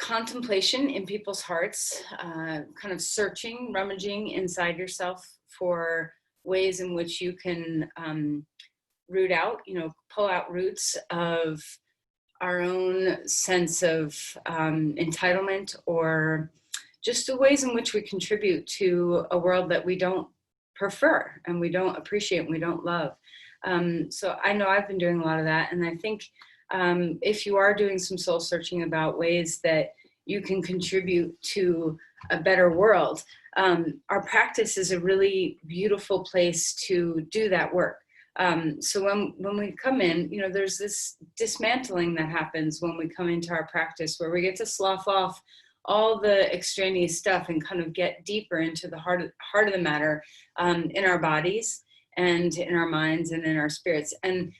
contemplation in people's hearts, kind of searching, rummaging inside yourself for ways in which you can root out, pull out roots of our own sense of entitlement, or just the ways in which we contribute to a world that we don't prefer and we don't appreciate and we don't love. So I know I've been doing a lot of that. And I think if you are doing some soul searching about ways that you can contribute to a better world, our practice is a really beautiful place to do that work. So when we come in, there's this dismantling that happens when we come into our practice, where we get to slough off all the extraneous stuff and kind of get deeper into the heart of the matter, in our bodies and in our minds and in our spirits. And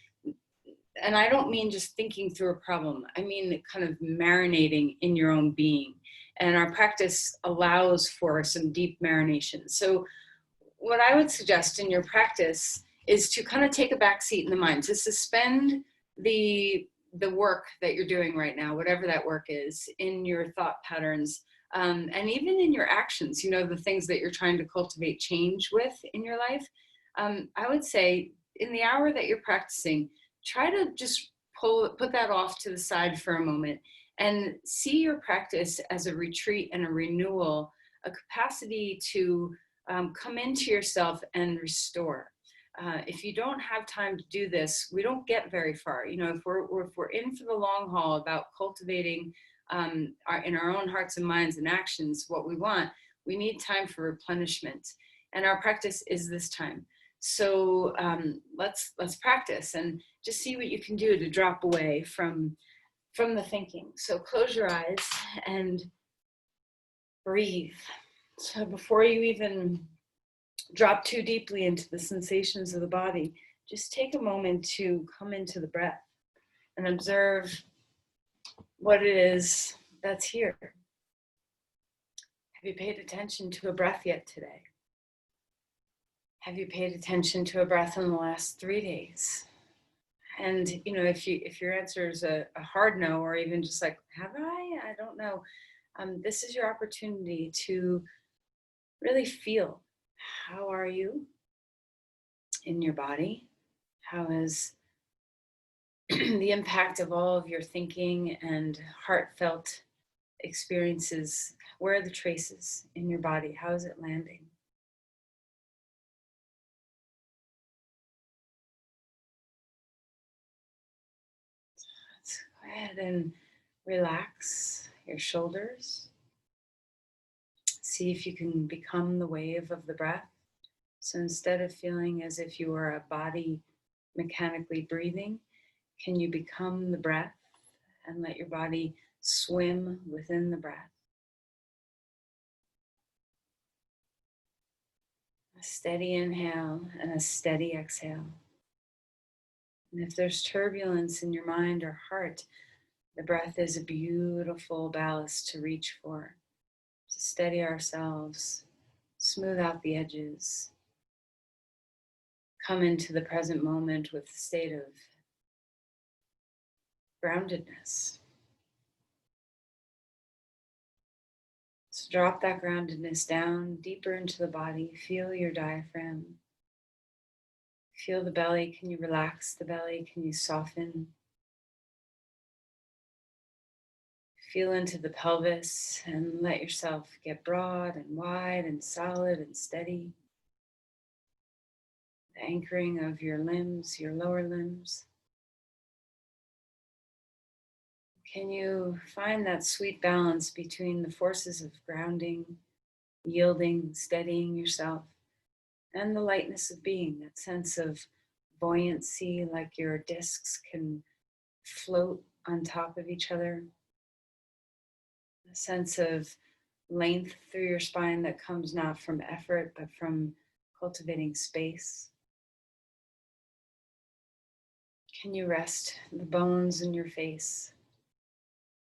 I don't mean just thinking through a problem. I mean kind of marinating in your own being. And our practice allows for some deep marination. So what I would suggest in your practice is to kind of take a back seat in the mind, to suspend the work that you're doing right now, whatever that work is, in your thought patterns, and even in your actions, the things that you're trying to cultivate change with in your life. I would say in the hour that you're practicing, try to just put that off to the side for a moment and see your practice as a retreat and a renewal, a capacity to come into yourself and restore. If you don't have time to do this, we don't get very far. If we're in for the long haul about cultivating in our own hearts and minds and actions what we want, we need time for replenishment. And our practice is this time. So let's practice and just see what you can do to drop away from the thinking. So close your eyes and breathe. So before you even drop too deeply into the sensations of the body, just take a moment to come into the breath and observe what it is that's here. Have you paid attention to a breath yet today? Have you paid attention to a breath in the last 3 days? And if your answer is a hard no, or even just like, have I don't know, this is your opportunity to really feel. How are you in your body? How is the impact of all of your thinking and heartfelt experiences? Where are the traces in your body? How is it landing? Let's go ahead and relax your shoulders. See if you can become the wave of the breath. So instead of feeling as if you are a body mechanically breathing, can you become the breath and let your body swim within the breath? A steady inhale and a steady exhale. And if there's turbulence in your mind or heart, the breath is a beautiful ballast to reach for, to steady ourselves, smooth out the edges, come into the present moment with a state of groundedness. So drop that groundedness down deeper into the body. Feel your diaphragm. Feel the belly. Can you relax the belly? Can you soften? Feel into the pelvis and let yourself get broad and wide and solid and steady. The anchoring of your limbs, your lower limbs. Can you find that sweet balance between the forces of grounding, yielding, steadying yourself, and the lightness of being, that sense of buoyancy, like your discs can float on top of each other. A sense of length through your spine that comes not from effort, but from cultivating space. Can you rest the bones in your face,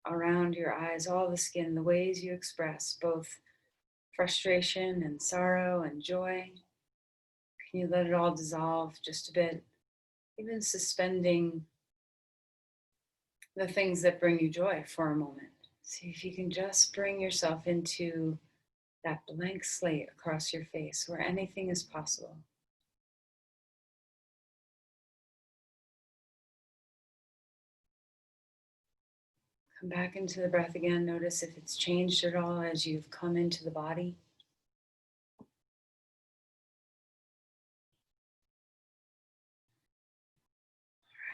around your eyes, all the skin, the ways you express both frustration and sorrow and joy? Can you let it all dissolve just a bit, even suspending the things that bring you joy for a moment? See if you can just bring yourself into that blank slate across your face where anything is possible. Come back into the breath again. Notice if it's changed at all as you've come into the body.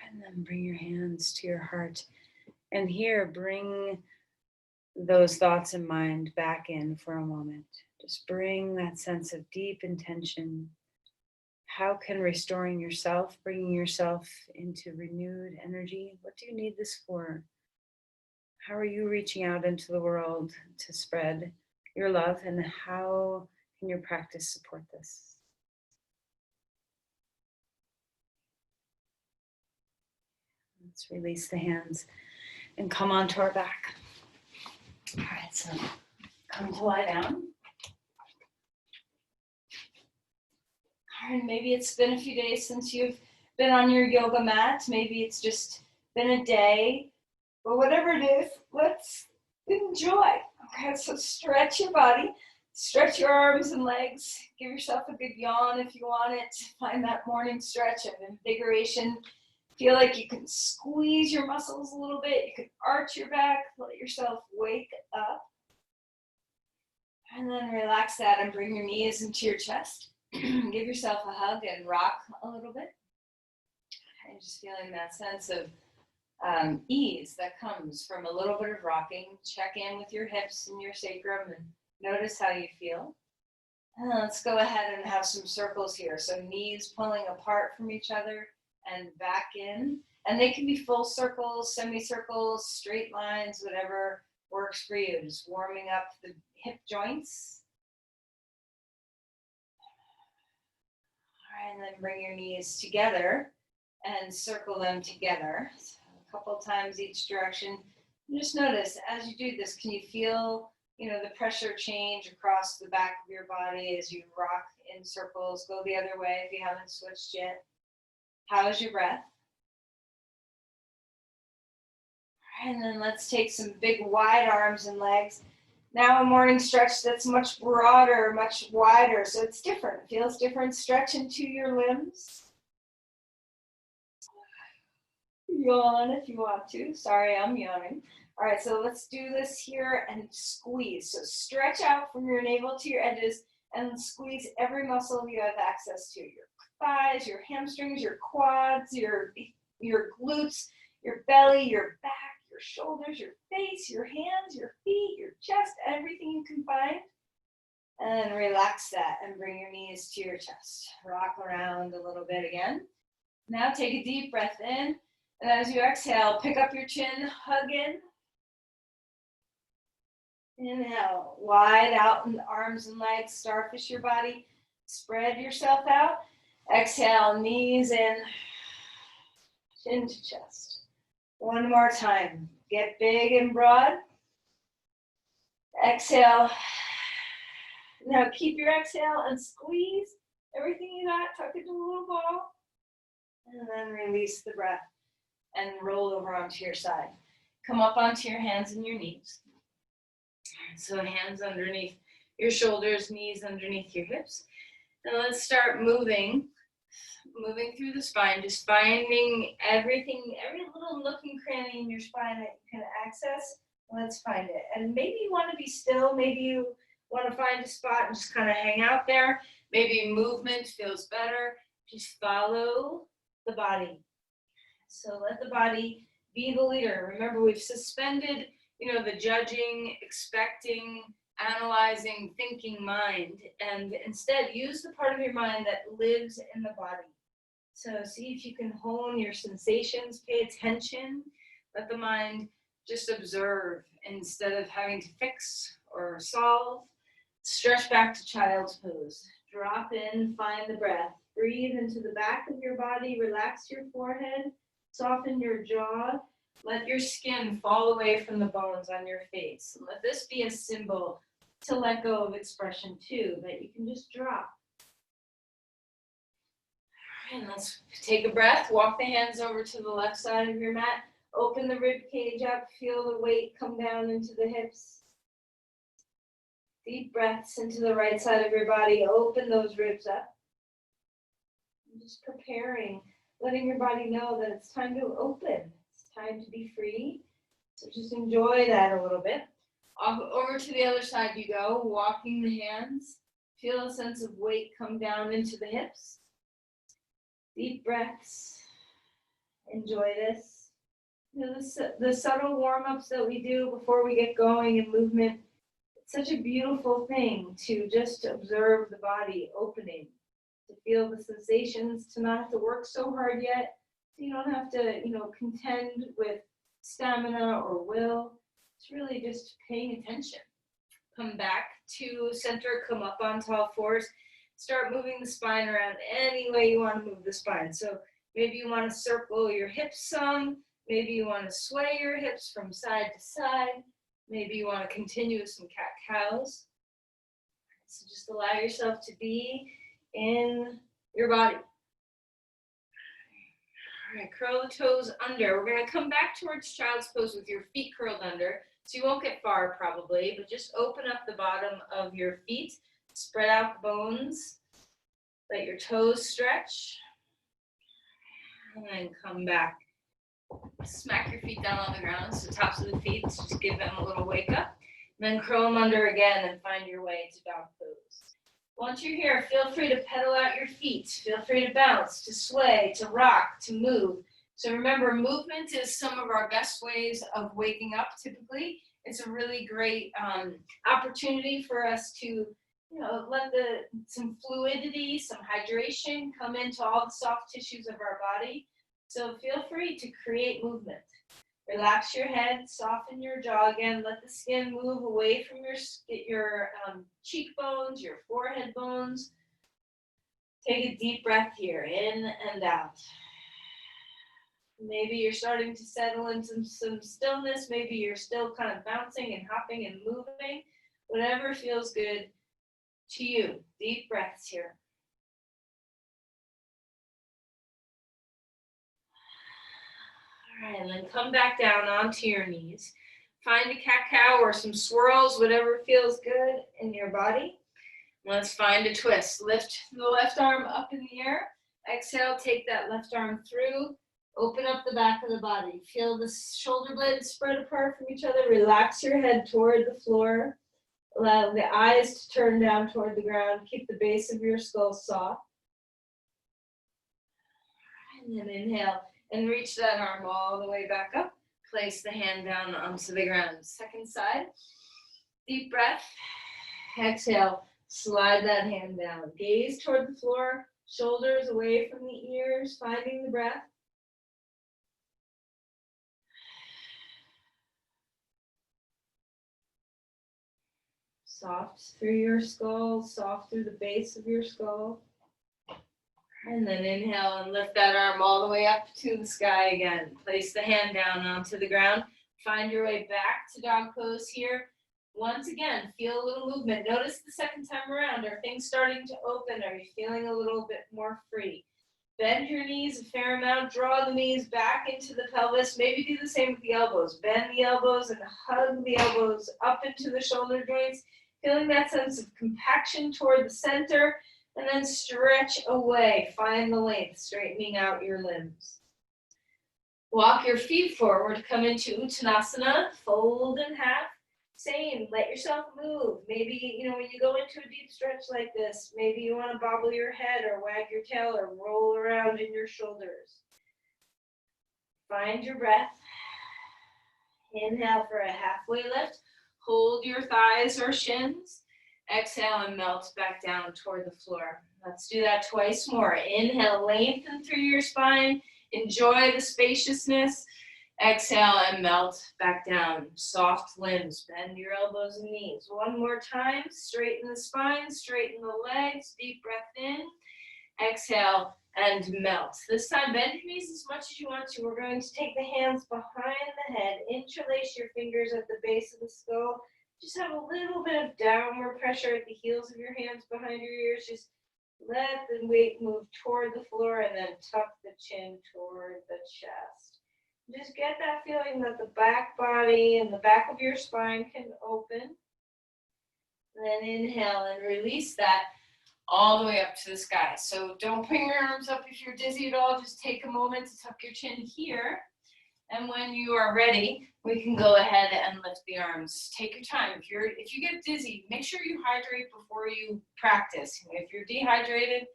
And then bring your hands to your heart. And here, bring those thoughts in mind back in for a moment. Just bring that sense of deep intention. How can restoring yourself, bringing yourself into renewed energy, what do you need this for? How are you reaching out into the world to spread your love, and how can your practice support this? Let's release the hands and come onto our back. All right, so come to lie down. All right, maybe it's been a few days since you've been on your yoga mat. Maybe it's just been a day. But whatever it is, let's enjoy. Okay, so stretch your body, stretch your arms and legs. Give yourself a good yawn if you want it. Find that morning stretch of invigoration. Feel like you can squeeze your muscles a little bit. You can arch your back, let yourself wake up. And then relax that and bring your knees into your chest. Give yourself a hug and rock a little bit. And just feeling that sense of ease that comes from a little bit of rocking. Check in with your hips and your sacrum and notice how you feel. And let's go ahead and have some circles here. So knees pulling apart from each other and back in. And they can be full circles, semicircles, straight lines, whatever works for you. Just warming up the hip joints. All right, and then bring your knees together and circle them together. So a couple times each direction. And just notice as you do this, can you feel, the pressure change across the back of your body as you rock in circles? Go the other way if you haven't switched yet. How's your breath? All right, and then let's take some big wide arms and legs. Now a morning stretch that's much broader, much wider, so it's different. It feels different. Stretch into your limbs. Yawn if you want to. Sorry, I'm yawning. All right, so let's do this here and squeeze. So stretch out from your navel to your edges and squeeze every muscle you have access to. Your thighs, your hamstrings, your quads, your glutes, your belly, your back, your shoulders, your face, your hands, your feet, your chest, everything you can find. And relax that and bring your knees to your chest. Rock around a little bit again. Now take a deep breath in. And as you exhale, pick up your chin, hug in. Inhale, wide out in the arms and legs, starfish your body. Spread yourself out. Exhale, knees in, chin to chest. One more time. Get big and broad. Exhale. Now keep your exhale and squeeze everything you got. Tuck it into a little ball. And then release the breath and roll over onto your side. Come up onto your hands and your knees. So hands underneath your shoulders, knees underneath your hips. And let's start moving through the spine, just finding everything, every little nook and cranny in your spine that you can access. Let's find it. And maybe you want to be still. Maybe you want to find a spot and just kind of hang out there. Maybe movement feels better. Just follow the body. So let the body be the leader. Remember, we've suspended, the judging, expecting, analyzing, thinking mind, and instead use the part of your mind that lives in the body. So see if you can hone your sensations, pay attention, let the mind just observe instead of having to fix or solve. Stretch back to child's pose. Drop in, find the breath. Breathe into the back of your body, relax your forehead, soften your jaw. Let your skin fall away from the bones on your face. And let this be a symbol to let go of expression too, that you can just drop. All right, and let's take a breath. Walk the hands over to the left side of your mat. Open the rib cage up, feel the weight come down into the hips. Deep breaths into the right side of your body. Open those ribs up. And just preparing, letting your body know that it's time to open. It's time to be free. So just enjoy that a little bit. Over to the other side you go, walking the hands. Feel a sense of weight come down into the hips. Deep breaths. Enjoy this. You know, the subtle warm-ups that we do before we get going in movement, it's such a beautiful thing to just observe the body opening, to feel the sensations, to not have to work so hard yet, so you don't have to, contend with stamina or will. It's really just paying attention. Come back to center, come up onto all fours, start moving the spine around any way you want to move the spine. So maybe you want to circle your hips some, maybe you want to sway your hips from side to side, maybe you want to continue with some cat-cows. So just allow yourself to be in your body. All right, curl the toes under. We're going to come back towards child's pose with your feet curled under. So you won't get far probably, but just open up the bottom of your feet. Spread out the bones. Let your toes stretch. And then come back. Smack your feet down on the ground, so tops of the feet, just give them a little wake up. And then curl them under again and find your way to dog pose. Once you're here, feel free to pedal out your feet. Feel free to bounce, to sway, to rock, to move. So remember, movement is some of our best ways of waking up typically. It's a really great opportunity for us to let some fluidity, some hydration come into all the soft tissues of our body. So feel free to create movement. Relax your head, soften your jaw again, let the skin move away from your cheekbones, your forehead bones. Take a deep breath here, in and out. Maybe you're starting to settle into some stillness, maybe you're still kind of bouncing and hopping and moving. Whatever feels good to you. Deep breaths here. All right, and then come back down onto your knees. Find a cat-cow or some swirls, whatever feels good in your body. Let's find a twist. Lift the left arm up in the air. Exhale, take that left arm through. Open up the back of the body. Feel the shoulder blades spread apart from each other. Relax your head toward the floor. Allow the eyes to turn down toward the ground. Keep the base of your skull soft. And then inhale and reach that arm all the way back up. Place the hand down onto the ground. Second side. Deep breath. Exhale. Slide that hand down. Gaze toward the floor. Shoulders away from the ears. Finding the breath. Soft through your skull, soft through the base of your skull. And then inhale and lift that arm all the way up to the sky again. Place the hand down onto the ground. Find your way back to dog pose here. Once again, feel a little movement. Notice the second time around, are things starting to open? Are you feeling a little bit more free? Bend your knees a fair amount. Draw the knees back into the pelvis. Maybe do the same with the elbows. Bend the elbows and hug the elbows up into the shoulder joints. Feeling that sense of compaction toward the center, and then stretch away. Find the length, straightening out your limbs. Walk your feet forward, come into Uttanasana, fold in half. Same, let yourself move. Maybe, when you go into a deep stretch like this, maybe you want to bobble your head or wag your tail or roll around in your shoulders. Find your breath. Inhale for a halfway lift. Hold your thighs or shins. Exhale and melt back down toward the floor. Let's do that twice more. Inhale, lengthen through your spine. Enjoy the spaciousness. Exhale and melt back down. Soft limbs. Bend your elbows and knees. One more time. Straighten the spine. Straighten the legs. Deep breath in. Exhale and melt. This time, bend your knees as much as you want to. We're going to take the hands behind the head. Interlace your fingers at the base of the skull. Just have a little bit of downward pressure at the heels of your hands behind your ears. Just let the weight move toward the floor and then tuck the chin toward the chest. Just get that feeling that the back body and the back of your spine can open. Then inhale and release that all the way up to the sky. So don't bring your arms up if you're dizzy at all. Just take a moment to tuck your chin here. And when you are ready, we can go ahead and lift the arms. Take your time. If you get dizzy, make sure you hydrate before you practice. If you're dehydrated,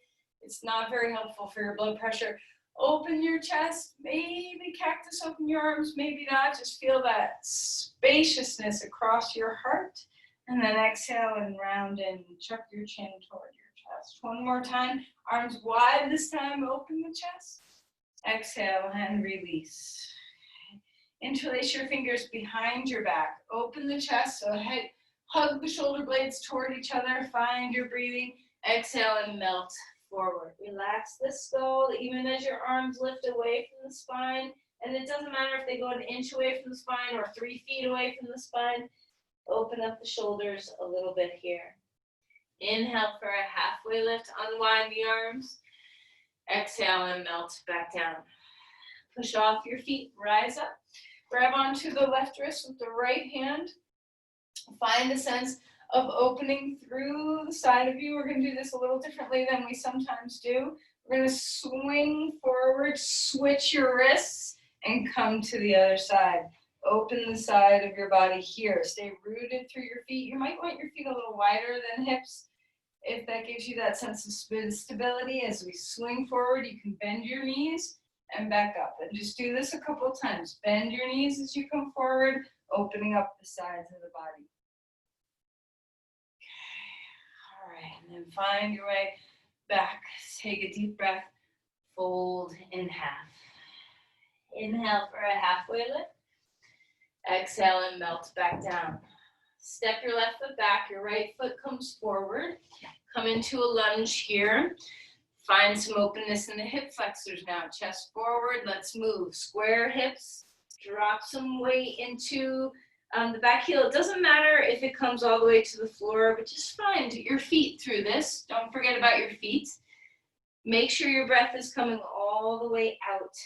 it's not very helpful for your blood pressure. Open your chest, maybe cactus open your arms, maybe not. Just feel that spaciousness across your heart. And then exhale and round and chuck your chin toward your chest. One more time, arms wide this time, open the chest. Exhale and release. Interlace your fingers behind your back. Open the chest, so hug the shoulder blades toward each other. Find your breathing. Exhale and melt forward. Relax the skull, even as your arms lift away from the spine. And it doesn't matter if they go an inch away from the spine or 3 feet away from the spine. Open up the shoulders a little bit here. Inhale for a halfway lift. Unwind the arms. Exhale and melt back down. Push off your feet. Rise up. Grab onto the left wrist with the right hand. Find a sense of opening through the side of you. We're going to do this a little differently than we sometimes do. We're going to swing forward, switch your wrists, and come to the other side. Open the side of your body here. Stay rooted through your feet. You might want your feet a little wider than hips if that gives you that sense of stability. As we swing forward, you can bend your knees and back up. And just do this a couple of times. Bend your knees as you come forward, opening up the sides of the body. Okay. All right, and then find your way back. Take a deep breath. Fold in half. Inhale for a halfway lift. Exhale and melt back down. Step your left foot back. Your right foot comes forward. Come into a lunge here. Find some openness in the hip flexors now. Chest forward. Let's move. Square hips. Drop some weight into the back heel. It doesn't matter if it comes all the way to the floor, but just find your feet through this. Don't forget about your feet. Make sure your breath is coming all the way out.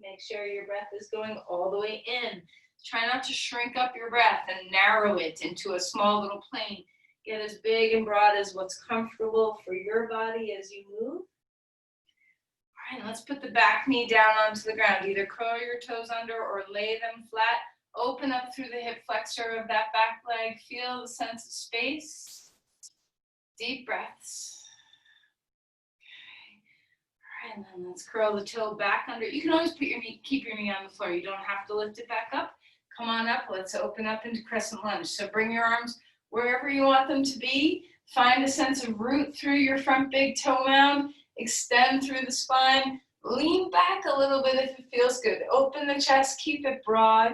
Make sure your breath is going all the way in. Try not to shrink up your breath and narrow it into a small little plane. Get as big and broad as what's comfortable for your body as you move. All right, let's put the back knee down onto the ground. Either curl your toes under or lay them flat. Open up through the hip flexor of that back leg. Feel the sense of space. Deep breaths. Okay. All right, and then let's curl the toe back under. You can always put your knee, keep your knee on the floor. You don't have to lift it back up. Come on up. Let's open up into crescent lunge. So bring your arms wherever you want them to be. Find a sense of root through your front big toe mound. Extend through the spine. Lean back a little bit if it feels good. Open the chest. Keep it broad.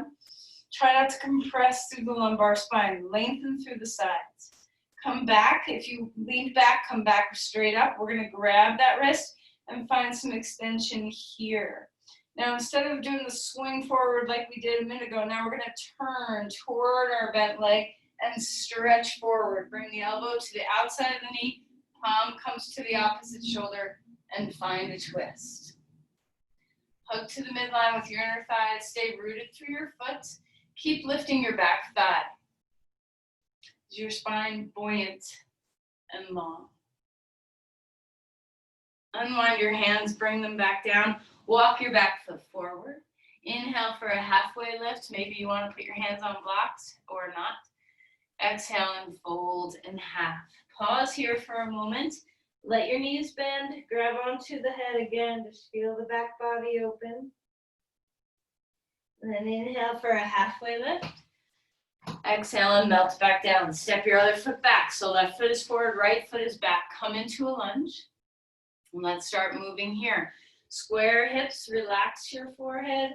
Try not to compress through the lumbar spine. Lengthen through the sides. Come back. If you leaned back, come back straight up. We're going to grab that wrist and find some extension here. Now, instead of doing the swing forward like we did a minute ago, now we're going to turn toward our bent leg and stretch forward. Bring the elbow to the outside of the knee. Palm comes to the opposite shoulder and find a twist. Hug to the midline with your inner thigh. Stay rooted through your foot. Keep lifting your back thigh. Is your spine buoyant and long? Unwind your hands, bring them back down. Walk your back foot forward. Inhale for a halfway lift. Maybe you want to put your hands on blocks or not. Exhale and fold in half. Pause here for a moment. Let your knees bend. Grab onto the head again. Just feel the back body open. And then inhale for a halfway lift. Exhale and melt back down. Step your other foot back. So left foot is forward, right foot is back. Come into a lunge. And let's start moving here. Square hips, relax your forehead,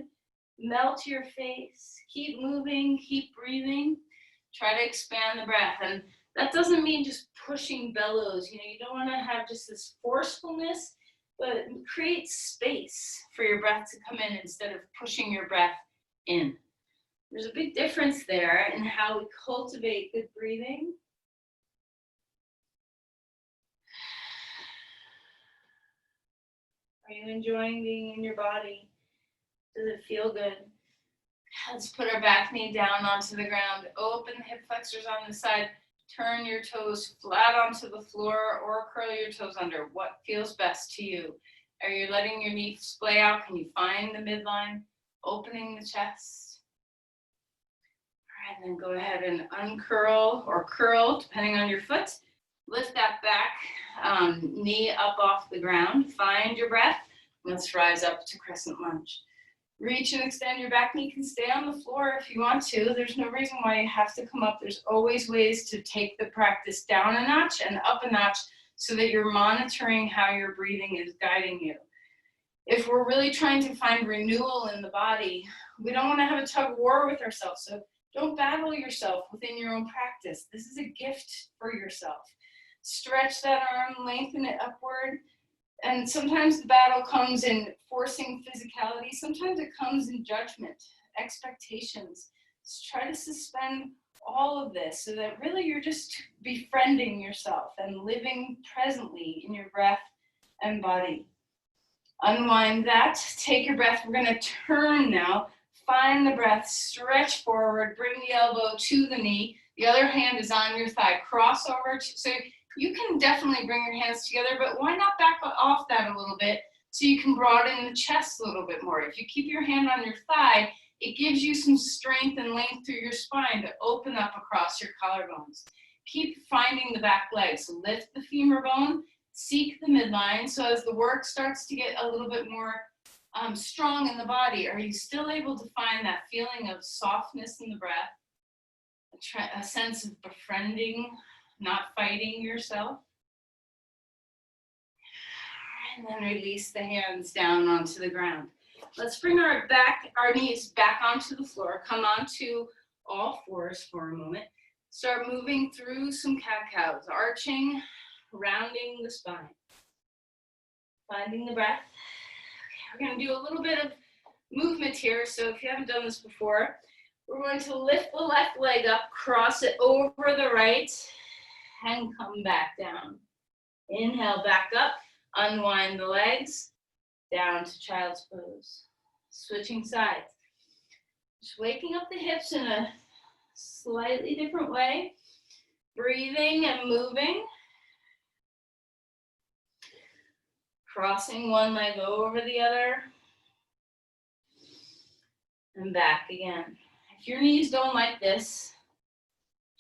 melt your face. Keep moving, keep breathing. Try to expand the breath. And that doesn't mean just pushing bellows. You don't want to have just this forcefulness, but create space for your breath to come in instead of pushing your breath in. There's a big difference there in how we cultivate good breathing. Are you enjoying being in your body? Does it feel good? Let's put our back knee down onto the ground. Open the hip flexors on the side. Turn your toes flat onto the floor or curl your toes under. What feels best to you? Are you letting your knee splay out? Can you find the midline? Opening the chest. All right, and then go ahead and uncurl or curl, depending on your foot. Lift that back knee up off the ground. Find your breath. Let's rise up to crescent lunge. Reach and extend your back knee. Can stay on the floor if you want to. There's no reason why you have to come up. There's always ways to take the practice down a notch and up a notch so that you're monitoring how your breathing is guiding you. If we're really trying to find renewal in the body, we don't want to have a tug of war with ourselves. So don't battle yourself within your own practice. This is a gift for yourself. Stretch that arm, lengthen it upward. And sometimes the battle comes in forcing physicality. Sometimes it comes in judgment, expectations. Just try to suspend all of this so that really you're just befriending yourself and living presently in your breath and body. Unwind that. Take your breath. We're going to turn now. Find the breath. Stretch forward. Bring the elbow to the knee. The other hand is on your thigh. Cross over. So you can definitely bring your hands together, but why not back off that a little bit so you can broaden the chest a little bit more. If you keep your hand on your thigh, it gives you some strength and length through your spine to open up across your collarbones. Keep finding the back leg. So lift the femur bone, seek the midline. So as the work starts to get a little bit more strong in the body, are you still able to find that feeling of softness in the breath, a sense of befriending, not fighting yourself? And then release the hands down onto the ground. Let's bring our knees back onto the floor. Come onto all fours for a moment. Start moving through some cat-cows, arching, rounding the spine. Finding the breath. Okay, we're going to do a little bit of movement here. So if you haven't done this before, we're going to lift the left leg up, cross it over the right, and come back down. Inhale, back up, unwind the legs, down to child's pose. Switching sides. Just waking up the hips in a slightly different way. Breathing and moving. Crossing one leg over the other. And back again. If your knees don't like this,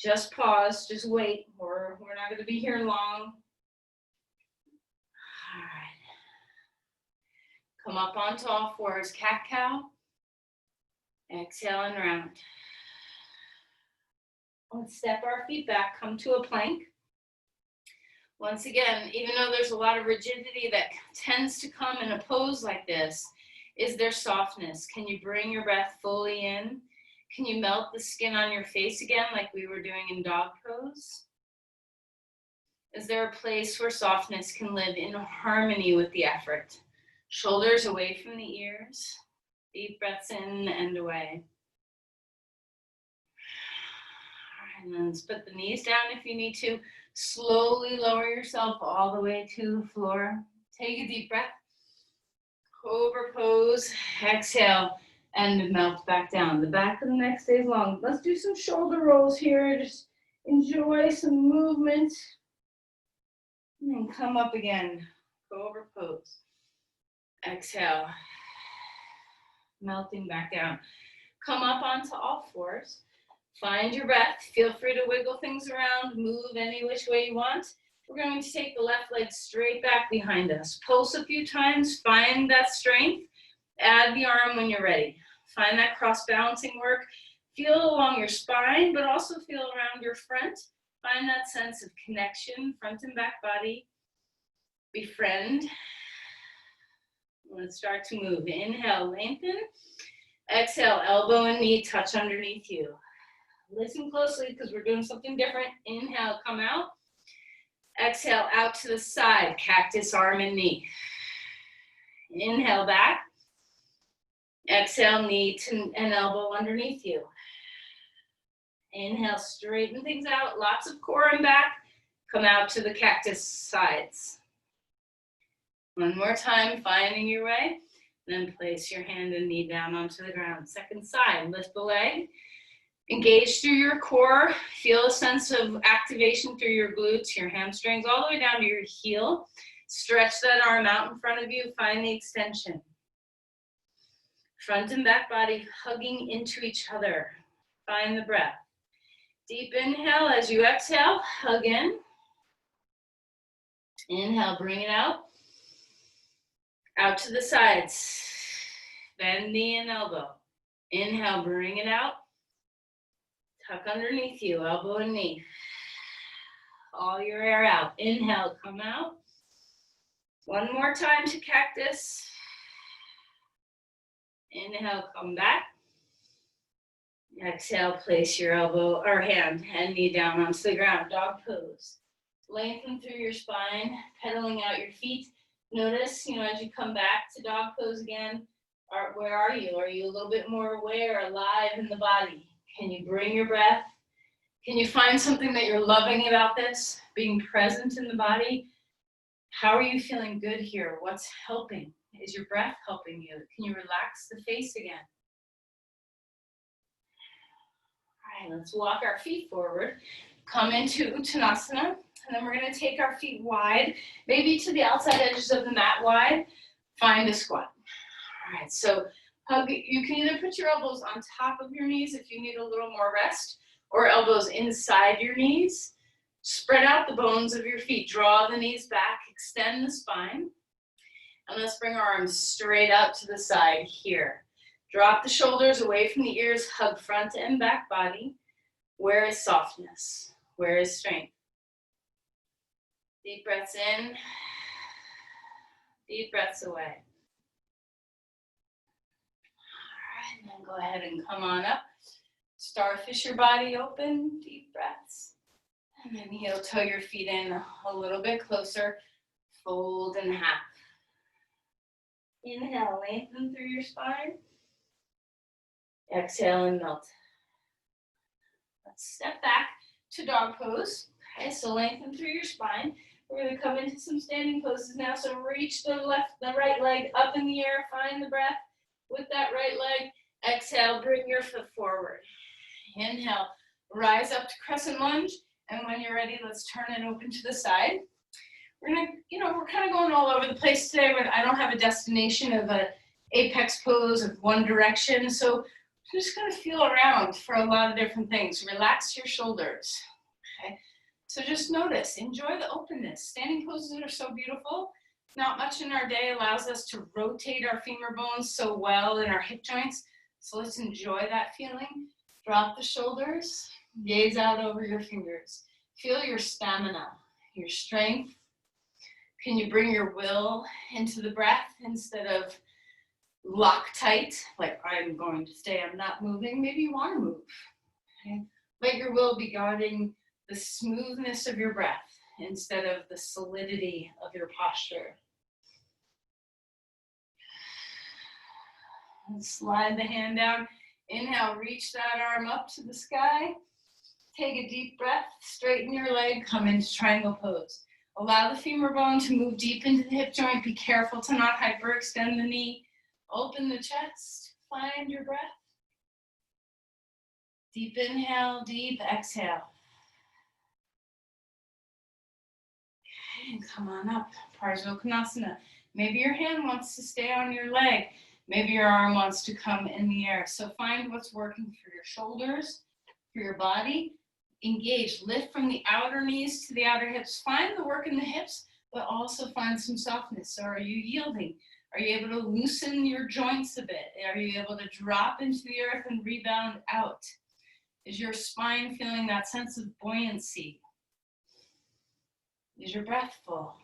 just pause, just wait. We're not going to be here long. All right. Come up onto all fours, cat-cow. Exhale and round. Let's step our feet back, come to a plank. Once again, even though there's a lot of rigidity that tends to come in a pose like this, is there softness? Can you bring your breath fully in? Can you melt the skin on your face again like we were doing in dog pose? Is there a place where softness can live in harmony with the effort? Shoulders away from the ears. Deep breaths in and away. And then put the knees down if you need to. Slowly lower yourself all the way to the floor. Take a deep breath. Cobra pose. Exhale and melt back down. The back of the neck stays long. Let's do some shoulder rolls here. Just enjoy some movement. And then come up again. Cobra pose. Exhale. Melting back down. Come up onto all fours. Find your breath. Feel free to wiggle things around. Move any which way you want. We're going to take the left leg straight back behind us. Pulse a few times. Find that strength. Add the arm when you're ready. Find that cross-balancing work. Feel along your spine, but also feel around your front. Find that sense of connection, front and back body. Befriend. Let's start to move. Inhale, lengthen. Exhale, elbow and knee touch underneath you. Listen closely because we're doing something different. Inhale, come out. Exhale, out to the side, cactus, arm and knee. Inhale, back. Exhale, knee and elbow underneath you. Inhale, straighten things out. Lots of core and back. Come out to the cactus sides. One more time, finding your way. Then place your hand and knee down onto the ground. Second side, lift the leg. Engage through your core. Feel a sense of activation through your glutes, your hamstrings, all the way down to your heel. Stretch that arm out in front of you. Find the extension. Front and back body hugging into each other. Find the breath. Deep inhale as you exhale, hug in. Inhale, bring it out. Out to the sides. Bend knee and elbow. Inhale, bring it out. Tuck underneath you, elbow and knee. All your air out. Inhale, come out. One more time to cactus. Inhale, come back. Exhale, place your elbow or hand and knee down onto the ground. Dog pose. Lengthen through your spine, pedaling out your feet. Notice, as you come back to dog pose again, where are you? Are you a little bit more aware, alive in the body? Can you bring your breath? Can you find something that you're loving about this? Being present in the body? How are you feeling good here? What's helping? Is your breath helping you? Can you relax the face again? All right, let's walk our feet forward. Come into Uttanasana, and then we're going to take our feet wide, maybe to the outside edges of the mat wide. Find a squat. All right, so you can either put your elbows on top of your knees if you need a little more rest, or elbows inside your knees. Spread out the bones of your feet. Draw the knees back, extend the spine, and let's bring our arms straight out to the side here. Drop the shoulders away from the ears, hug front and back body. Where is softness? Where is strength? Deep breaths in, deep breaths away. All right, and then go ahead and come on up. Starfish your body open, deep breaths. And then heel toe your feet in a little bit closer. Fold in half. Inhale, lengthen through your spine. Exhale and melt. Let's step back to dog pose. Okay, so lengthen through your spine. We're going to come into some standing poses now. So reach the right leg up in the air. Find the breath with that right leg. Exhale, bring your foot forward. Inhale, rise up to crescent lunge. And when you're ready, let's turn it open to the side. We're going to, we're kind of going all over the place today, but I don't have a destination of an apex pose of one direction. So I'm just going to feel around for a lot of different things. Relax your shoulders. Okay. So just notice, enjoy the openness. Standing poses are so beautiful. Not much in our day allows us to rotate our femur bones so well in our hip joints. So let's enjoy that feeling. Drop the shoulders, gaze out over your fingers. Feel your stamina, your strength. Can you bring your will into the breath instead of lock tight, like I'm going to stay, I'm not moving? Maybe you want to move. Okay? Let your will be guarding the smoothness of your breath instead of the solidity of your posture. And slide the hand down. Inhale, reach that arm up to the sky. Take a deep breath, straighten your leg, come into triangle pose. Allow the femur bone to move deep into the hip joint. Be careful to not hyperextend the knee. Open the chest, find your breath. Deep inhale, deep exhale. Okay, and come on up, Parsvakonasana. Maybe your hand wants to stay on your leg. Maybe your arm wants to come in the air. So find what's working for your shoulders, for your body. Engage, lift from the outer knees to the outer hips. Find the work in the hips, but also find some softness. So are you yielding? Are you able to loosen your joints a bit? Are you able to drop into the earth and rebound out? Is your spine feeling that sense of buoyancy? Is your breath full?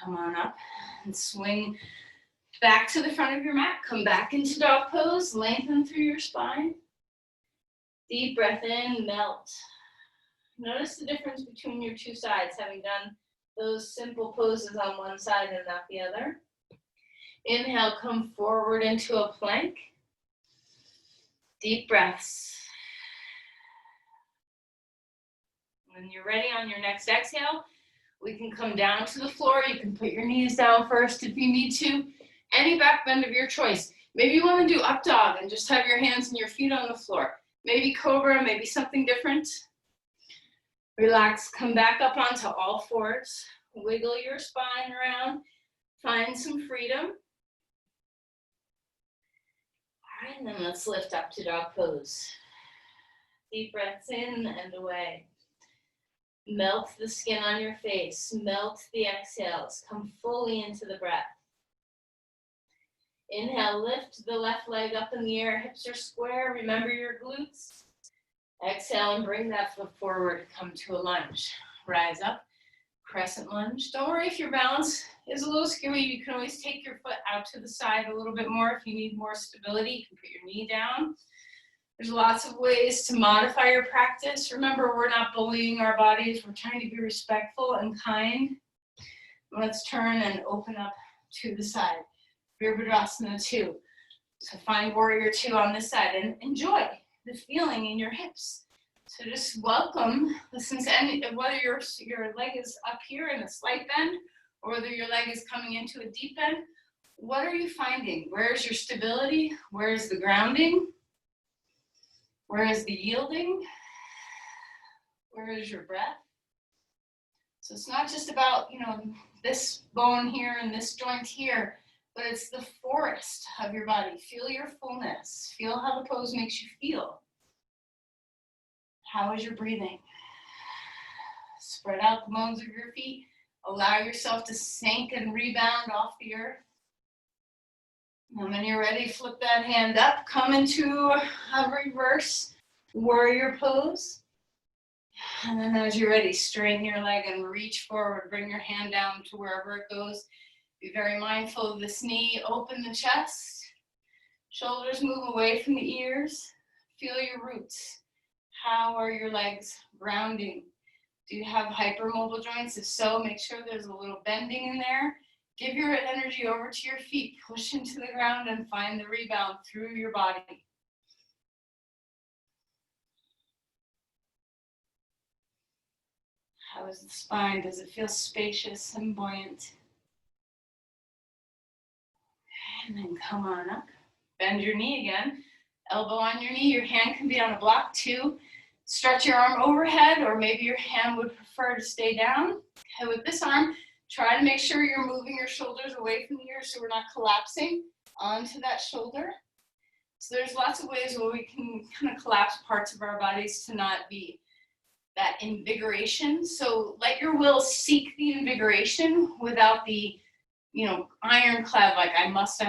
Come on up and swing back to the front of your mat. Come back into dog pose. Lengthen through your spine. Deep breath in, melt. Notice the difference between your two sides, having done those simple poses on one side and not the other. Inhale, come forward into a plank. Deep breaths. When you're ready on your next exhale, We can come down to the floor. You can put your knees down first if you need to. Any back bend of your choice. Maybe you want to do up dog and just have your hands and your feet on the floor. Maybe cobra, maybe something different. Relax, come back up onto all fours. Wiggle your spine around. Find some freedom. All right, and then let's lift up to dog pose. Deep breaths in and away. Melt the skin on your face. Melt the exhales. Come fully into the breath. Inhale, lift the left leg up in the air. Hips are square. Remember your glutes. Exhale and bring that foot forward. Come to a lunge. Rise up. Crescent lunge. Don't worry if your balance is a little screwy. You can always take your foot out to the side a little bit more if you need more stability. You can put your knee down. There's lots of ways to modify your practice. Remember, we're not bullying our bodies. We're trying to be respectful and kind. Let's turn and open up to the side. Virabhadrasana 2. So find warrior 2 on this side and enjoy the feeling in your hips. So just welcome, listen to any, whether your leg is up here in a slight bend or whether your leg is coming into a deep bend. What are you finding? Where's your stability? Where's the grounding? Where is the yielding? Where is your breath? So it's not just about, this bone here and this joint here, but it's the forest of your body. Feel your fullness. Feel how the pose makes you feel. How is your breathing? Spread out the bones of your feet. Allow yourself to sink and rebound off the earth. And when you're ready, flip that hand up. Come into a reverse warrior pose. And then as you're ready, straighten your leg and reach forward. Bring your hand down to wherever it goes. Be very mindful of this knee. Open the chest. Shoulders move away from the ears. Feel your roots. How are your legs grounding? Do you have hypermobile joints? If so, make sure there's a little bending in there. Give your energy over to your feet. Push into the ground and find the rebound through your body. How is the spine? Does it feel spacious and buoyant? And then come on up. Bend your knee again. Elbow on your knee. Your hand can be on a block too. Stretch your arm overhead, or maybe your hand would prefer to stay down. Okay, with this arm, try to make sure you're moving your shoulders away from the ear so we're not collapsing onto that shoulder. So there's lots of ways where we can kind of collapse parts of our bodies to not be that invigoration. So let your will seek the invigoration without the, ironclad, like I must.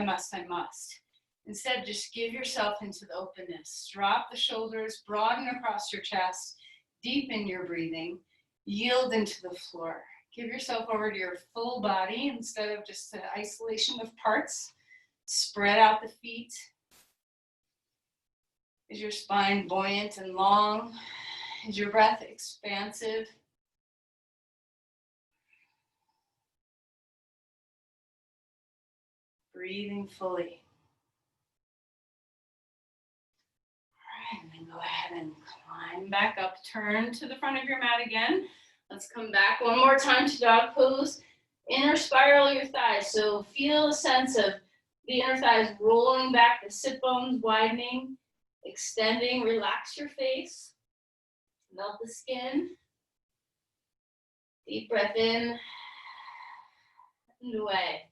Instead, just give yourself into the openness. Drop the shoulders, broaden across your chest, deepen your breathing, yield into the floor. Give yourself over to your full body instead of just the isolation of parts. Spread out the feet. Is your spine buoyant and long? Is your breath expansive? Breathing fully. And then go ahead and climb back up. Turn to the front of your mat again. Let's come back one more time to dog pose. Inner spiral your thighs. So feel a sense of the inner thighs rolling back, the sit bones widening, extending. Relax your face. Melt the skin. Deep breath in and away.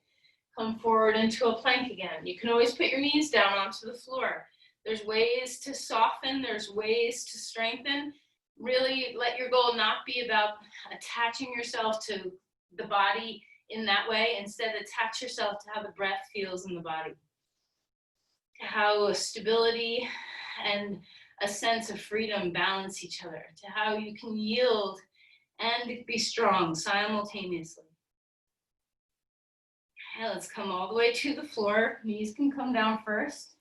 Come forward into a plank again. You can always put your knees down onto the floor. There's ways to soften, there's ways to strengthen. Really let your goal not be about attaching yourself to the body in that way. Instead, attach yourself to how the breath feels in the body. To how stability and a sense of freedom balance each other. To how you can yield and be strong simultaneously. Okay, let's come all the way to the floor. Knees can come down first.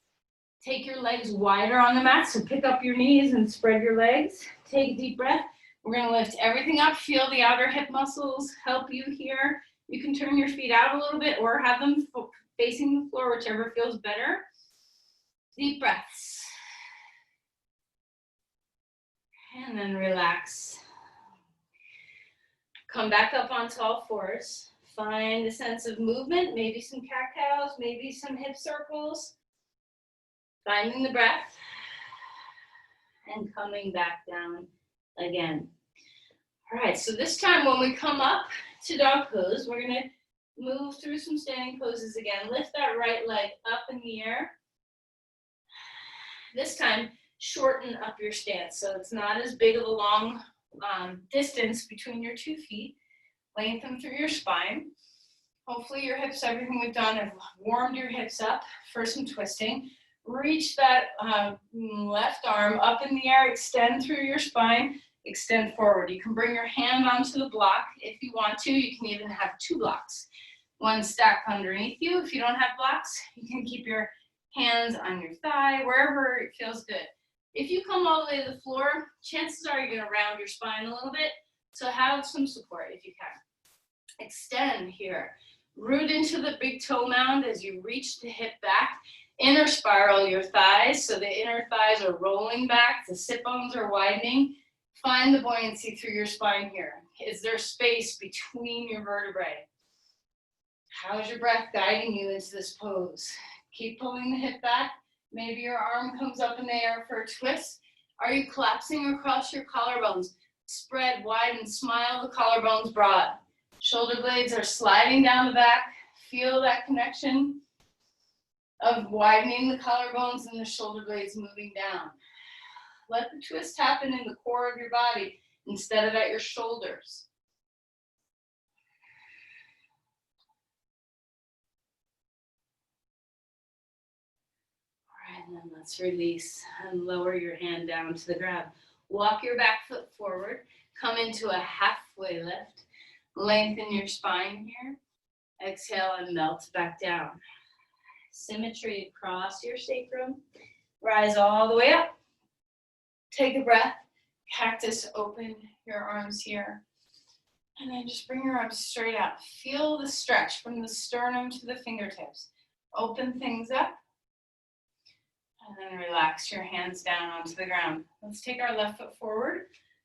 Take your legs wider on the mat, so pick up your knees and spread your legs. Take a deep breath. We're going to lift everything up. Feel the outer hip muscles help you here. You can turn your feet out a little bit or have them facing the floor, whichever feels better. Deep breaths. And then relax. Come back up onto all fours. Find a sense of movement, maybe some cat-cows, maybe some hip circles. Finding the breath and coming back down again. All right, so this time when we come up to dog pose, we're gonna move through some standing poses again. Lift that right leg up in the air. This time, shorten up your stance so it's not as big of a long distance between your 2 feet. Lengthen through your spine. Hopefully your hips, everything we've done, have warmed your hips up for some twisting. Reach that left arm up in the air, extend through your spine, extend forward. You can bring your hand onto the block if you want to. You can even have 2 blocks. One stacked underneath you. If you don't have blocks, you can keep your hands on your thigh, wherever it feels good. If you come all the way to the floor, chances are you're gonna round your spine a little bit, so have some support if you can. Extend here. Root into the big toe mound as you reach the hip back. Inner spiral your thighs, so the inner thighs are rolling back, the sit bones are widening. Find the buoyancy through your spine here. Is there space between your vertebrae? How is your breath guiding you into this pose? Keep pulling the hip back. Maybe your arm comes up in the air for a twist. Are you collapsing across your collarbones? Spread wide and smile, the collarbones broad. Shoulder blades are sliding down the back. Feel that connection of widening the collarbones and the shoulder blades moving down. Let the twist happen in the core of your body instead of at your shoulders. All right, and then let's release and lower your hand down to the ground. Walk your back foot forward. Come into a halfway lift. Lengthen your spine here. Exhale and melt back down. Symmetry across your sacrum. Rise all the way up. Take a breath. Cactus, open your arms here. And then just bring your arms straight out. Feel the stretch from the sternum to the fingertips. Open things up. And then relax your hands down onto the ground. Let's take our left foot forward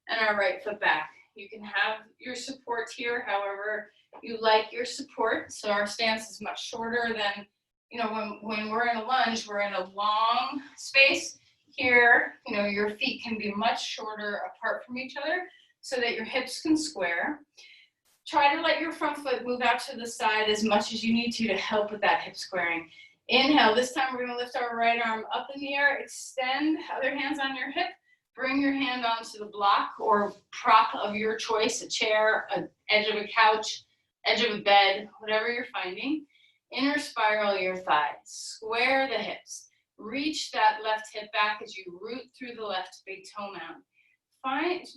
and our right foot back. You can have your support here, however you like your support. So our stance is much shorter than, when we're in a lunge, we're in a long space. Here, your feet can be much shorter apart from each other so that your hips can square. Try to let your front foot move out to the side as much as you need to help with that hip squaring. Inhale, this time we're gonna lift our right arm up in the air, extend, other hands on your hip, bring your hand onto the block or prop of your choice, a chair, an edge of a couch, edge of a bed, whatever you're finding. Inner spiral your thighs, square the hips. Reach that left hip back as you root through the left big toe mound.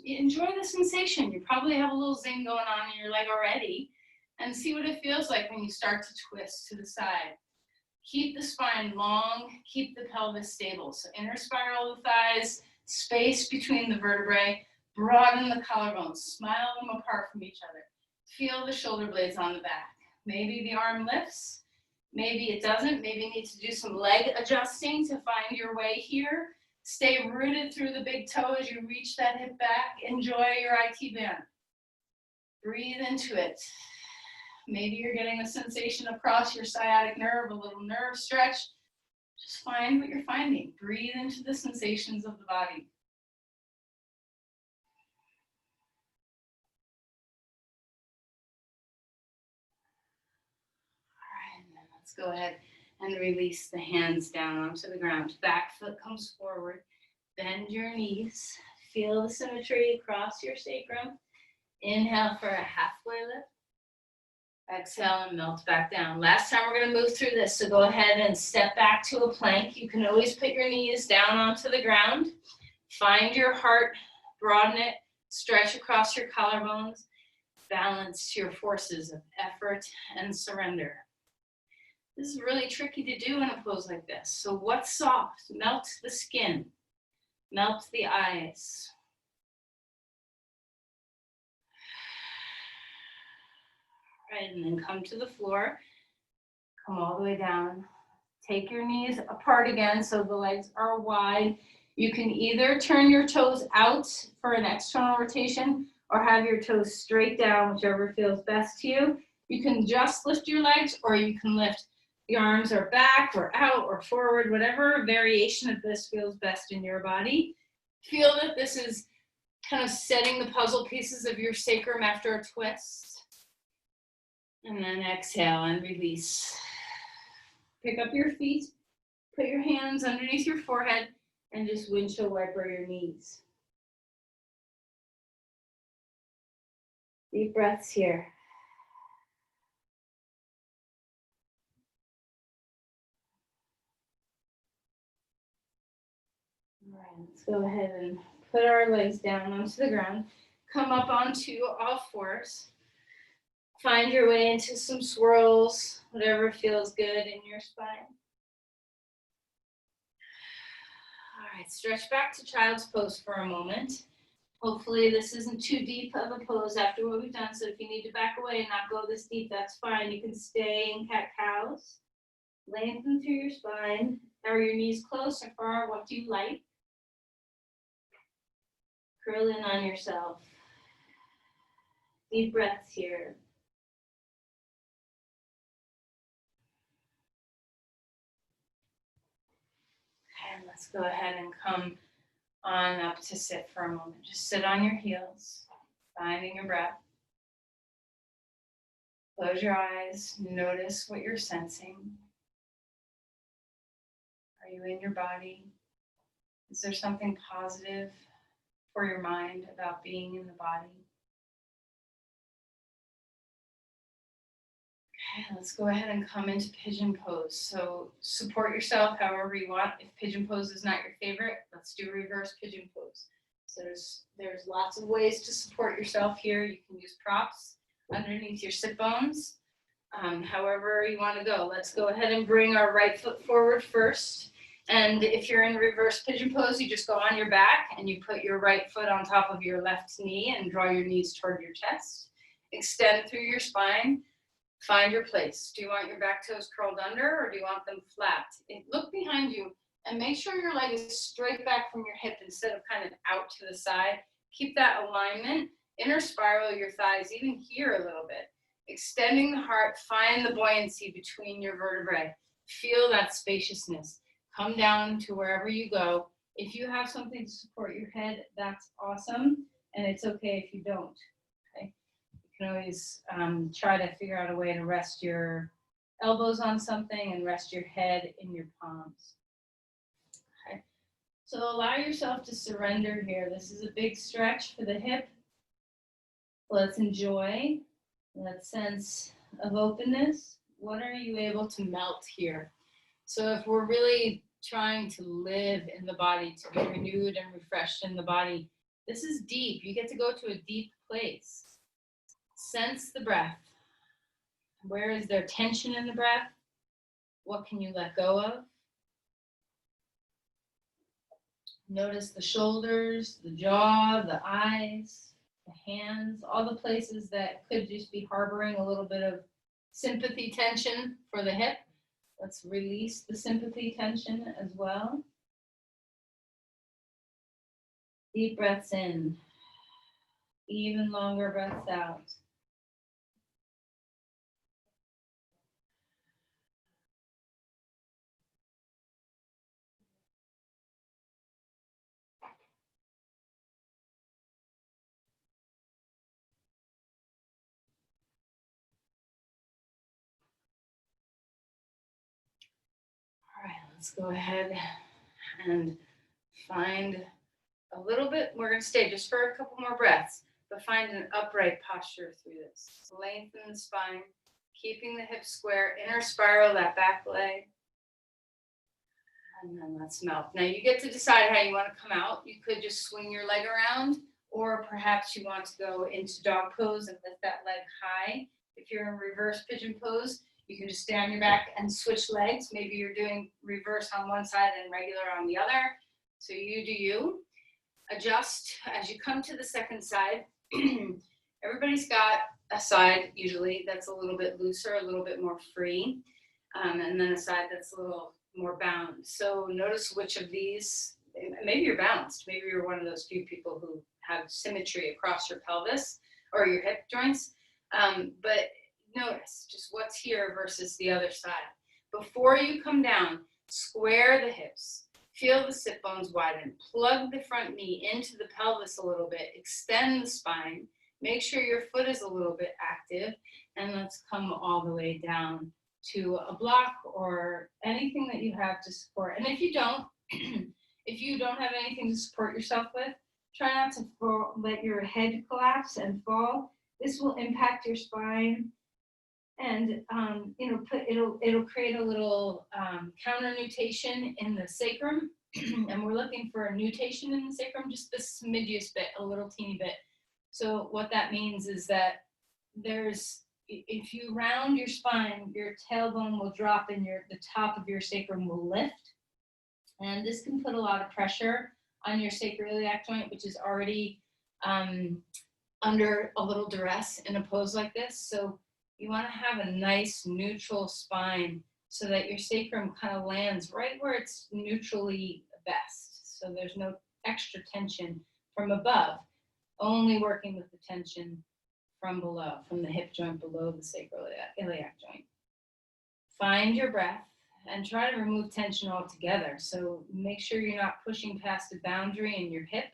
Enjoy the sensation. You probably have a little zing going on in your leg already, and see what it feels like when you start to twist to the side. Keep the spine long, keep the pelvis stable. So inner spiral the thighs, space between the vertebrae, broaden the collarbones, smile them apart from each other. Feel the shoulder blades on the back. Maybe the arm lifts, maybe it doesn't. Maybe you need to do some leg adjusting to find your way here. Stay rooted through the big toe as you reach that hip back. Enjoy your IT band. Breathe into it. Maybe you're getting a sensation across your sciatic nerve, a little nerve stretch. Just find what you're finding. Breathe into the sensations of the body. All right, and then let's go ahead and release the hands down onto the ground. Back foot comes forward. Bend your knees. Feel the symmetry across your sacrum. Inhale for a halfway lift. Exhale and melt back down. Last time we're going to move through this, so go ahead and step back to a plank. You can always put your knees down onto the ground. Find your heart, broaden it, stretch across your collarbones. Balance your forces of effort and surrender. This is really tricky to do in a pose like this. So what's soft? Melt the skin. Melt the eyes. Right, and then come to the floor. Come all the way down. Take your knees apart again so the legs are wide. You can either turn your toes out for an external rotation or have your toes straight down, whichever feels best to you. You can just lift your legs, or you can lift the arms or back or out or forward, whatever variation of this feels best in your body. Feel that this is kind of setting the puzzle pieces of your sacrum after a twist. And then exhale and release. Pick up your feet, put your hands underneath your forehead, and just windshield wiper your knees. Deep breaths here. All right, let's go ahead and put our legs down onto the ground. Come up onto all fours. Find your way into some swirls, whatever feels good in your spine. All right, stretch back to child's pose for a moment. Hopefully this isn't too deep of a pose after what we've done, so if you need to back away and not go this deep, that's fine. You can stay in cat-cows. Lengthen through your spine. Are your knees close or far? What do you like? Curl in on yourself. Deep breaths here. And let's go ahead and come on up to sit for a moment. Just sit on your heels, finding your breath. Close your eyes. Notice what you're sensing. Are you in your body? Is there something positive for your mind about being in the body? Okay, let's go ahead and come into pigeon pose. So support yourself however you want. If pigeon pose is not your favorite, let's do reverse pigeon pose. So there's lots of ways to support yourself here. You can use props underneath your sit bones. However you want to go. Let's go ahead and bring our right foot forward first. And if you're in reverse pigeon pose, you just go on your back and you put your right foot on top of your left knee and draw your knees toward your chest. Extend through your spine. Find your place. Do you want your back toes curled under, or do you want them flat? Look behind you and make sure your leg is straight back from your hip instead of kind of out to the side. Keep that alignment. Inner spiral your thighs, even here a little bit. Extending the heart, find the buoyancy between your vertebrae. Feel that spaciousness. Come down to wherever you go. If you have something to support your head, that's awesome, and it's okay if you don't. Okay? You can always try to figure out a way to rest your elbows on something and rest your head in your palms. Okay? So allow yourself to surrender here. This is a big stretch for the hip. Let's enjoy that sense of openness. What are you able to melt here? So if we're really trying to live in the body, to be renewed and refreshed in the body, this is deep. You get to go to a deep place. Sense the breath. Where is there tension in the breath? What can you let go of? Notice the shoulders, the jaw, the eyes, the hands, all the places that could just be harboring a little bit of sympathy tension for the hip. Let's release the sympathy tension as well. Deep breaths in, even longer breaths out. All right, let's go ahead and find a little bit. We're going to stay just for a couple more breaths, but find an upright posture through this. Lengthen the spine, keeping the hips square, inner spiral that back leg. And then let's melt. Now you get to decide how you want to come out. You could just swing your leg around, or perhaps you want to go into dog pose and lift that leg high. If you're in reverse pigeon pose, you can just stay on your back and switch legs. Maybe you're doing reverse on one side and regular on the other. So you do you. Adjust as you come to the second side. Everybody's got a side usually that's a little bit looser, a little bit more free, and then a side that's a little more bound. So notice which of these, maybe you're balanced. Maybe you're one of those few people who have symmetry across your pelvis or your hip joints. But notice just what's here versus the other side. Before you come down, square the hips. Feel the sit bones widen. Plug the front knee into the pelvis a little bit. Extend the spine. Make sure your foot is a little bit active. And let's come all the way down to a block or anything that you have to support. And if you don't have anything to support yourself with, try not to let your head collapse and fall. This will impact your spine, and it'll create a little counter nutation in the sacrum. And we're looking for a nutation in the sacrum, just the smidgiest bit, a little teeny bit. So what that means is that if you round your spine, your tailbone will drop and the top of your sacrum will lift. And this can put a lot of pressure on your sacroiliac joint, which is already under a little duress in a pose like this. So you want to have a nice neutral spine so that your sacrum kind of lands right where it's neutrally best. So there's no extra tension from above, only working with the tension from below, from the hip joint below the sacroiliac joint. Find your breath and try to remove tension altogether. So make sure you're not pushing past a boundary in your hip.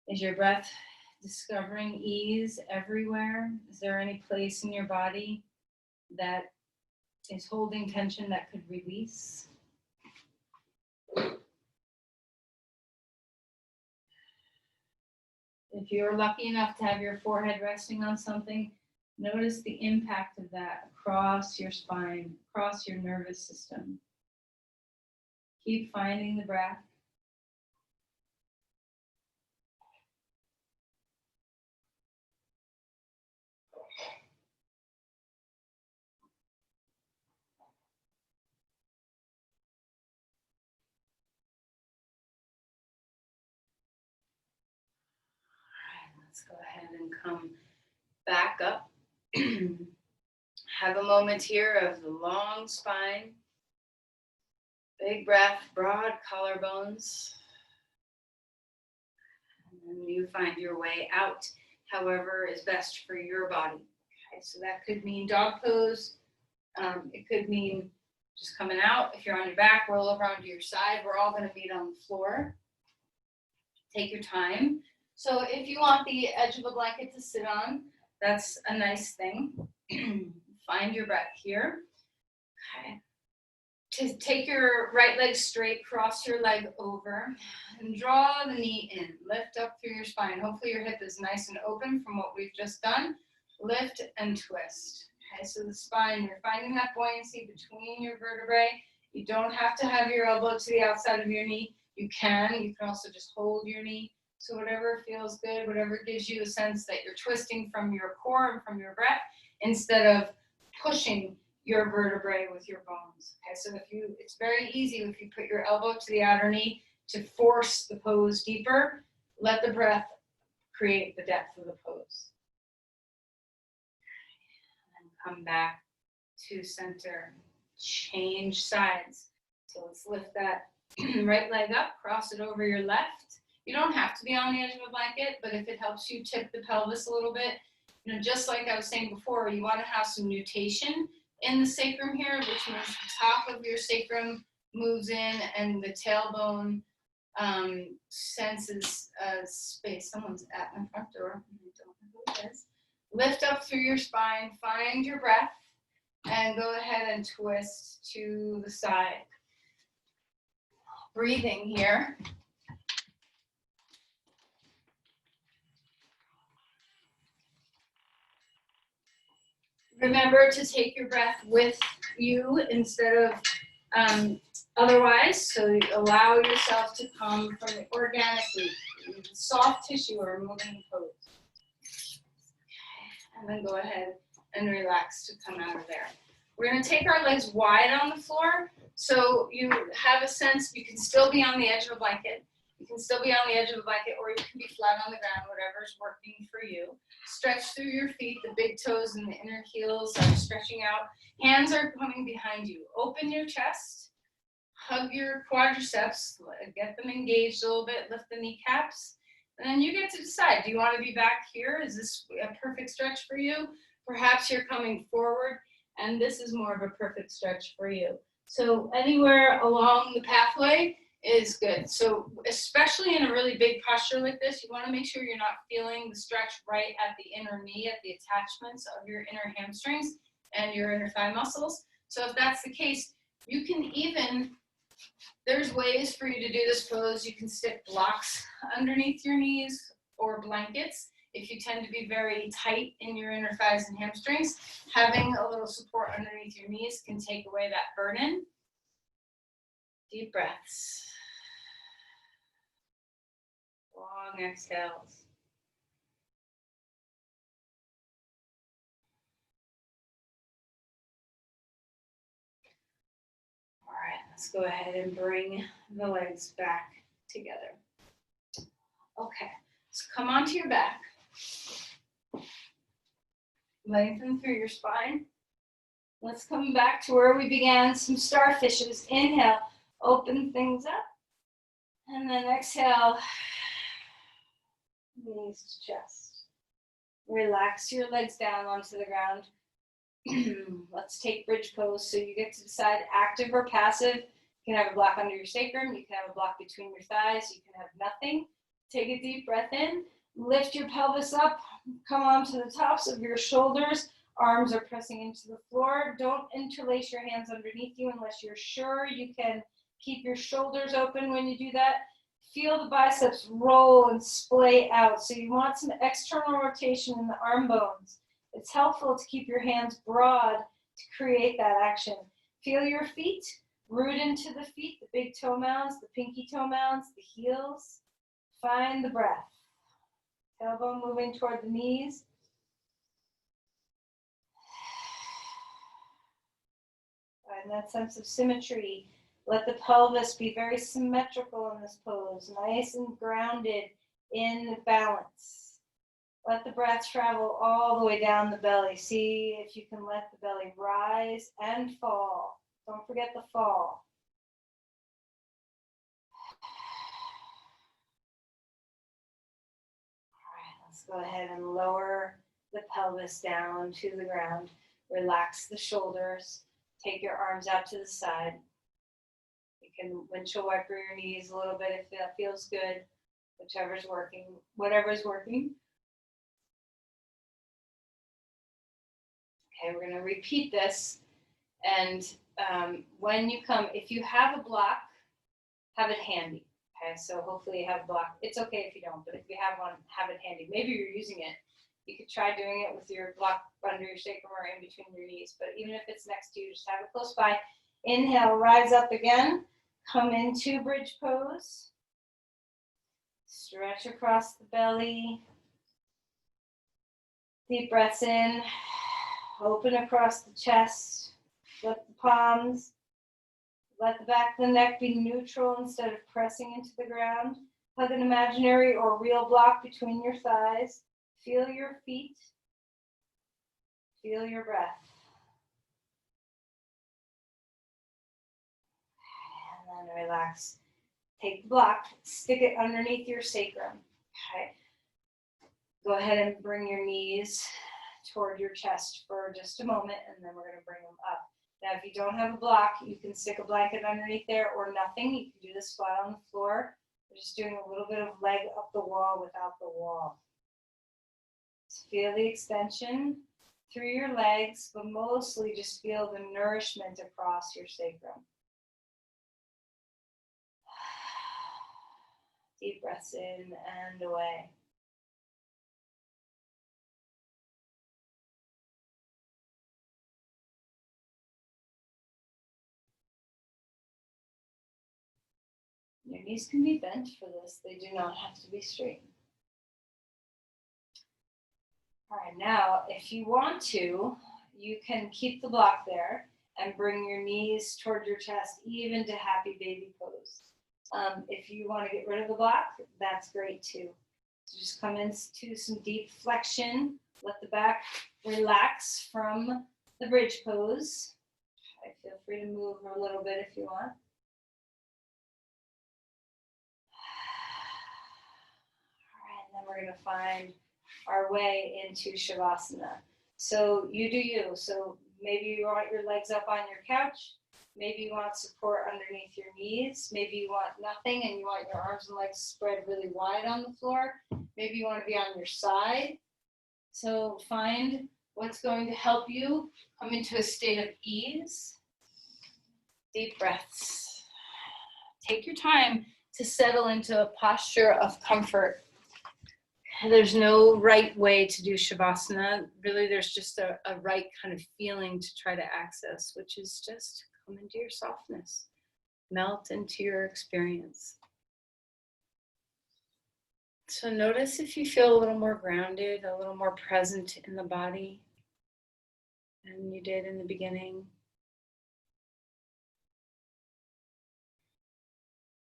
Is your breath discovering ease everywhere? Is there any place in your body that is holding tension that could release? If you're lucky enough to have your forehead resting on something, notice the impact of that across your spine, across your nervous system. Keep finding the breath. Let's go ahead and come back up. Have a moment here of the long spine, big breath, broad collarbones. And then you find your way out, however is best for your body. Okay, so that could mean dog pose. It could mean just coming out. If you're on your back, roll over onto your side. We're all going to meet on the floor. Take your time. So if you want the edge of a blanket to sit on, that's a nice thing. Find your breath here. Okay. To take your right leg straight, cross your leg over, and draw the knee in. Lift up through your spine. Hopefully your hip is nice and open from what we've just done. Lift and twist. Okay, so the spine, you're finding that buoyancy between your vertebrae. You don't have to have your elbow to the outside of your knee. You can also just hold your knee. So whatever feels good, whatever gives you a sense that you're twisting from your core and from your breath instead of pushing your vertebrae with your bones. Okay, so it's very easy if you put your elbow to the outer knee to force the pose deeper. Let the breath create the depth of the pose. And come back to center. Change sides. So let's lift that right leg up, cross it over your left. You don't have to be on the edge of a blanket, but if it helps you tip the pelvis a little bit, just like I was saying before, you want to have some nutation in the sacrum here, which means the top of your sacrum moves in and the tailbone senses space. Someone's at my front door. I don't know who it is. Lift up through your spine, find your breath, and go ahead and twist to the side. Breathing here. Remember to take your breath with you instead of otherwise, so you allow yourself to come from it organically, soft tissue or moving pose. And then go ahead and relax to come out of there. We're going to take our legs wide on the floor, so you have a sense you can still be on the edge of a blanket. You can still be on the edge of a blanket, or you can be flat on the ground, whatever's working for you. Stretch through your feet. The big toes and the inner heels are stretching out. Hands are coming behind you. Open your chest. hug your quadriceps, get them engaged a little bit, lift the kneecaps, and then you get to decide, do you want to be back here? Is this a perfect stretch for you? Perhaps you're coming forward, and this is more of a perfect stretch for you. So anywhere along the pathway is good. So especially in a really big posture like this, you want to make sure you're not feeling the stretch right at the inner knee, at the attachments of your inner hamstrings and your inner thigh muscles. So if that's the case, you can even, there's ways for you to do this pose. You can stick blocks underneath your knees or blankets. If you tend to be very tight in your inner thighs and hamstrings, having a little support underneath your knees can take away that burden. Deep breaths. Long exhales. All right, let's go ahead and bring the legs back together. Okay, so come onto your back. Lengthen through your spine. Let's come back to where we began, some starfishes. Inhale, open things up. And then exhale, knees to chest. Relax your legs down onto the ground. Let's take bridge pose. So you get to decide active or passive. You can have a block under your sacrum. You can have a block between your thighs. You can have nothing. Take a deep breath in. Lift your pelvis up. Come onto the tops of your shoulders. Arms are pressing into the floor. Don't interlace your hands underneath you unless you're sure you can keep your shoulders open when you do that. Feel the biceps roll and splay out. So you want some external rotation in the arm bones. It's helpful to keep your hands broad to create that action. Feel your feet, root into the feet, the big toe mounds, the pinky toe mounds, the heels. Find the breath. Tailbone moving toward the knees. Find that sense of symmetry. Let the pelvis be very symmetrical in this pose, nice and grounded in balance. Let the breath travel all the way down the belly. See if you can let the belly rise and fall. Don't forget the fall. All right, let's go ahead and lower the pelvis down to the ground. Relax the shoulders. Take your arms out to the side. You can windshield wiper your knees a little bit if that feels good. Whichever's working, whatever's working. Okay, we're going to repeat this. And when you come, if you have a block, have it handy. Okay, so hopefully you have a block. It's okay if you don't, but if you have one, have it handy. Maybe you're using it. You could try doing it with your block under your sacrum or in between your knees. But even if it's next to you, just have it close by. Inhale, rise up again. Come into bridge pose. Stretch across the belly. Deep breaths in. Open across the chest. Lift the palms. Let the back of the neck be neutral instead of pressing into the ground. Hug an imaginary or real block between your thighs. Feel your feet. Feel your breath. And then relax. Take the block, stick it underneath your sacrum. Okay. Go ahead and bring your knees toward your chest for just a moment, and then we're going to bring them up. Now, if you don't have a block, you can stick a blanket underneath there or nothing. You can do this flat on the floor. We're just doing a little bit of leg up the wall without the wall. Just feel the extension through your legs, but mostly just feel the nourishment across your sacrum. Deep breaths in and away. Your knees can be bent for this. They do not have to be straight. All right, now, if you want to, you can keep the block there and bring your knees toward your chest, even to happy baby pose. If you want to get rid of the block, that's great too. So just come into some deep flexion. Let the back relax from the bridge pose. Feel free to move a little bit if you want. we're going to find our way into Shavasana. So you do you. So maybe you want your legs up on your couch. Maybe you want support underneath your knees. Maybe you want nothing and you want your arms and legs spread really wide on the floor. Maybe you want to be on your side. So find what's going to help you come into a state of ease. Deep breaths. Take your time to settle into a posture of comfort. There's no right way to do Shavasana. Really, there's just a right kind of feeling to try to access, which is just come into your softness. Melt into your experience. So notice if you feel a little more grounded, a little more present in the body than you did in the beginning.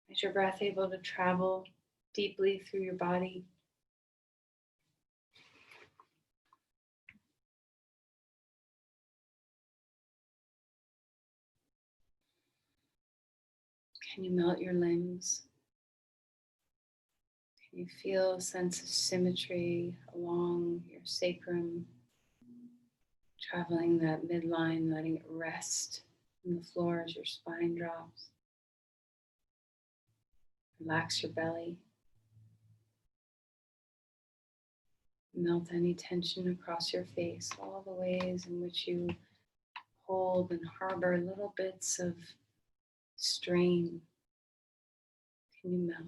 Is your breath able to travel deeply through your body? Can you melt your limbs? Can you feel a sense of symmetry along your sacrum, traveling that midline, letting it rest on the floor as your spine drops? Relax your belly. Melt any tension across your face, all the ways in which you hold and harbor little bits of strain. Can you melt?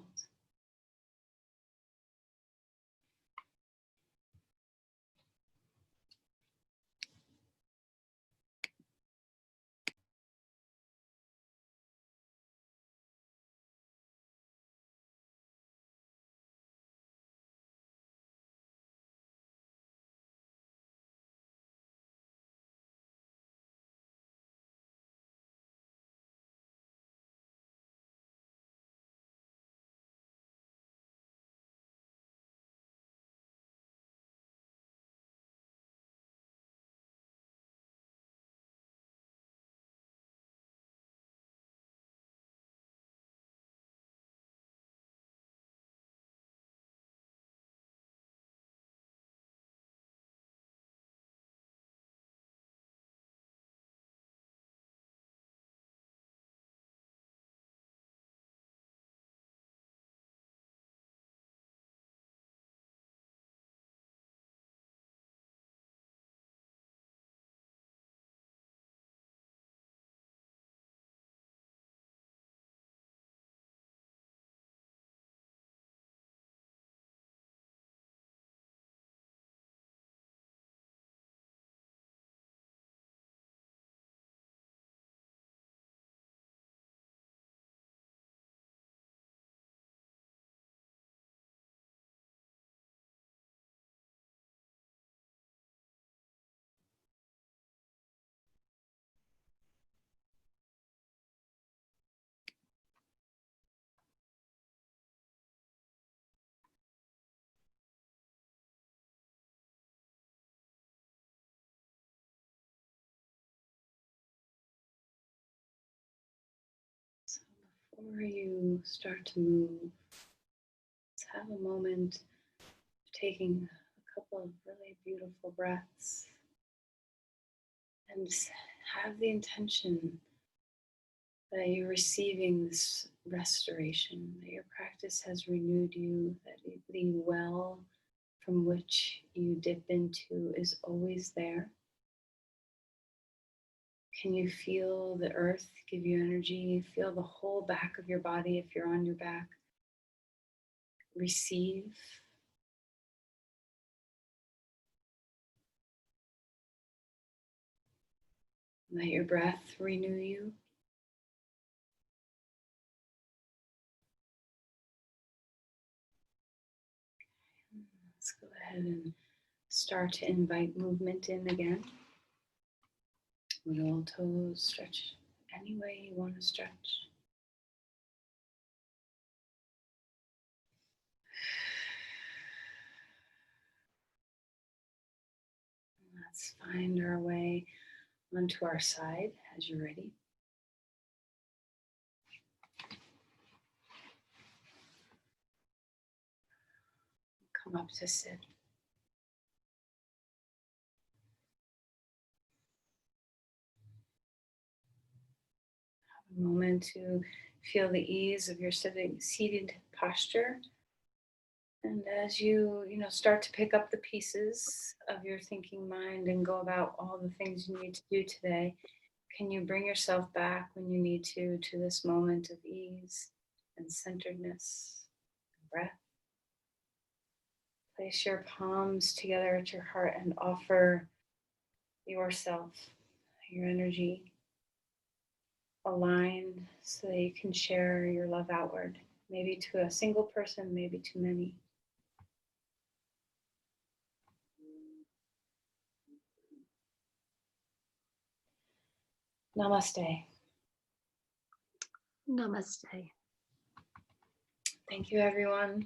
So before you start to move, let's have a moment of taking a couple of really beautiful breaths and have the intention that you're receiving this restoration, that your practice has renewed you, that the well from which you dip into is always there. Can you feel the earth give you energy? Feel the whole back of your body if you're on your back. Receive. Let your breath renew you. Let's go ahead and start to invite movement in again. Little toes stretch any way you want to stretch. Let's find our way onto our side as you're ready. Come Come up to sit. Have a moment to feel the ease of your seated posture. And as you start to pick up the pieces of your thinking mind and go about all the things you need to do today, can you bring yourself back when you need to this moment of ease and centeredness and breath? Place your palms together at your heart and offer yourself, your energy aligned so that you can share your love outward, maybe to a single person, maybe to many. Namaste. Namaste. Thank you, everyone.